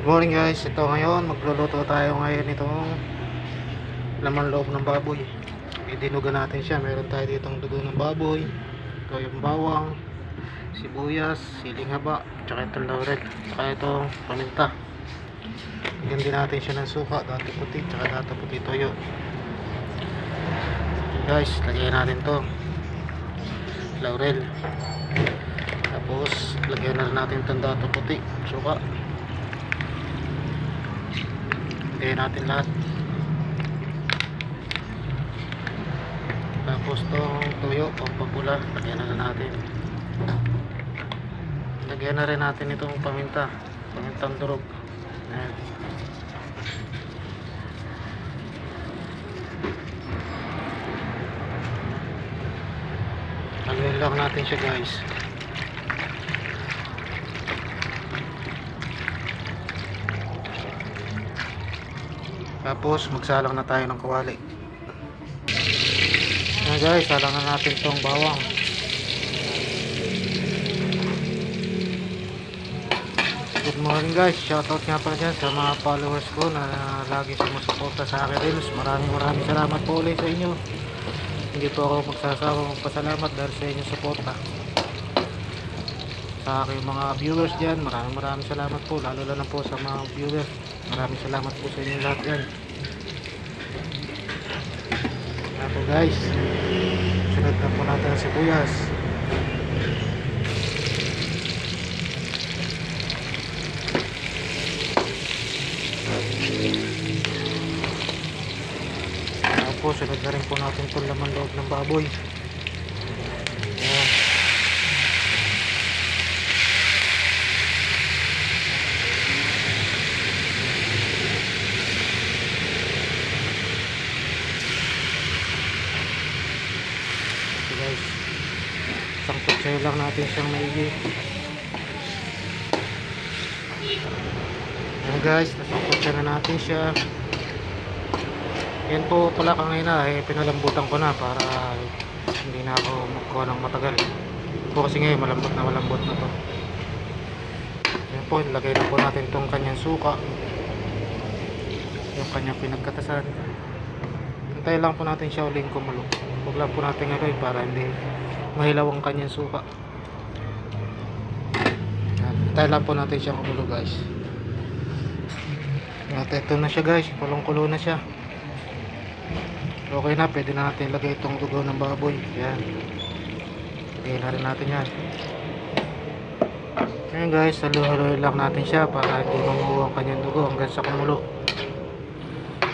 Good morning guys, ito ngayon magluluto tayo ngayon itong laman loob ng baboy. Idinuga natin siya, meron tayo ditong dugo ng baboy, ito yung bawang, sibuyas, siling haba, tsaka itong laurel, tsaka itong paminta. Bigyan din natin siya ng suka, dati puti, tsaka dati puti toyo. Guys, lagyan natin to laurel, tapos lagyan na natin itong dati puti, suka. Lagyan natin lahat. Tapos tong tuyo, pampapula, lagyan na natin. Lagyan na rin natin itong paminta, pamintang durog. Ayan. Haluin lang natin siya guys. Tapos magsalang na tayo ng kawali. Ayan guys, salang na natin tong bawang. Good morning guys, shoutout nga pala dyan sa mga followers ko na lagi sumusuporta sa akin rin. Maraming salamat po ulit sa inyo. Hindi po ako magsasawa magpasalamat dahil sa inyong suporta. Sa aking mga viewers dyan, maraming salamat po, lalo na po sa mga viewers. Maraming salamat po sa inyo lahat yan. Kaya po guys, sunod na po natin ang sibuyas. Tapos sunod na rin po natin itong laman loob ng baboy. Ayan. Okay guys, isang kutsayo lang natin siyang maigi. Ayan guys, nasangkutsa na natin siya. Yan po pala kanina pinalambutan ko na para hindi na ako magkuha ng matagal po, kasi ngayon malambot na to. Yan po, ilagay na po natin itong kanyang suka, yung kanyang pinagkatasan. Hintay lang po natin siya uling kumulo. Huwag lang po natin ngayon para hindi mahilaw ang kanyang suka. Hintay lang po natin siya kumulo guys. At ito na siya guys, kulong-kulo na siya. Okay na, pwede na natin ilagay itong dugo ng baboy. Yan, lagay na rin natin yan. Ngayon guys, halu-haluin lang natin siya para hindi mamuho ang kanyang dugo hanggang sa kumulo.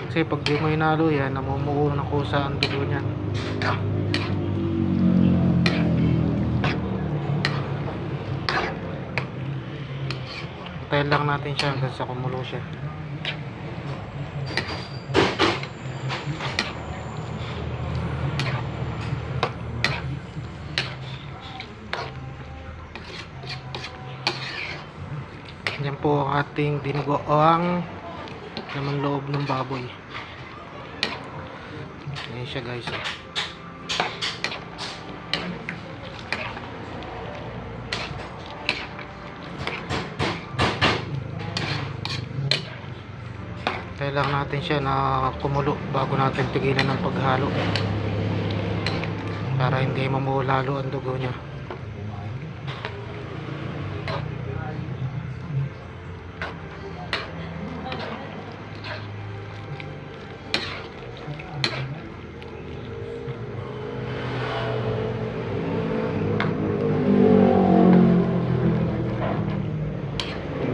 Kasi pag di mo hinalo yan, namumuho ng kusa ang dugo niyan. Tayin lang natin siya hanggang sa kumulo siya. Yan po ang ating dinugoang laman loob ng baboy. Ayan siya guys. Kailangan natin siya na kumulo bago natin tigilan ng paghalo para hindi mamuho lalo ang dugo niya.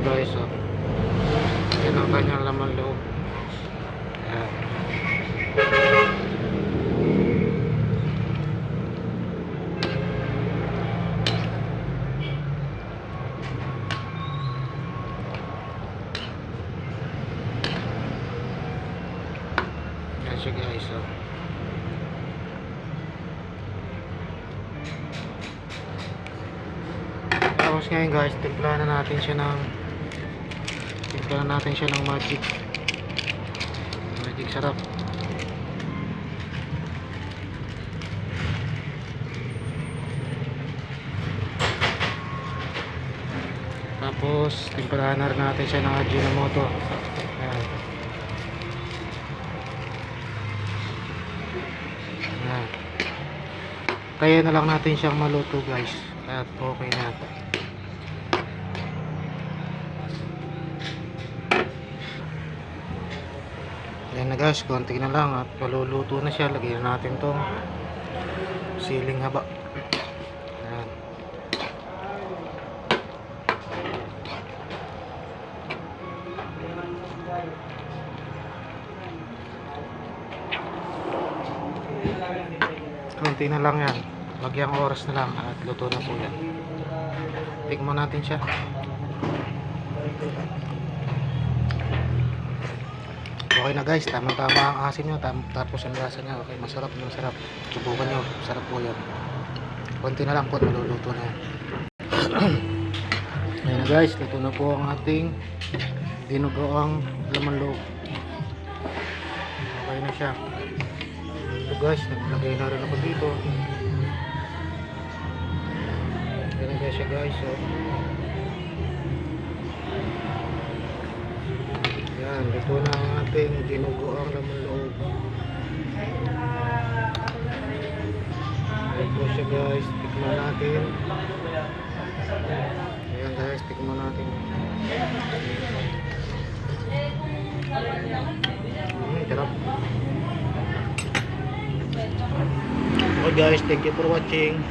Guys, yan ang kanyang laman loob. Ayan. Yan siya guys. Tapos ngayon guys, timplahan na natin siya ng magic sarap. Tapos, timplahan na rin natin siya ng Ajinomoto. Ayan. Ayan. Kaya na lang natin siyang maluto guys. At okay na. Ayan na guys, konti na lang at maluluto na siya. Lagyan natin tong siling haba. Ayan. Konti na lang yan. Lagyang oras na lang at luto na po yan. Tikman natin siya. Okay na guys, tama-tama ang asin nyo, tapos ang lasa niya, okay, masarap, masarap. Subukan nyo, sarap po yan. Konti na lang po, maluluto na yan. Ayan na guys, luto na po ang ating dinugoang laman loob. Okay na siya. Ito guys, naglagay na rin ako dito. Ayan na guys siya guys, so yan, ito na ang ating dinugoang laman loob. Ayan po siya guys, tikman natin. Ayan guys, tikman natin. Sarap. Okay guys, thank you for watching.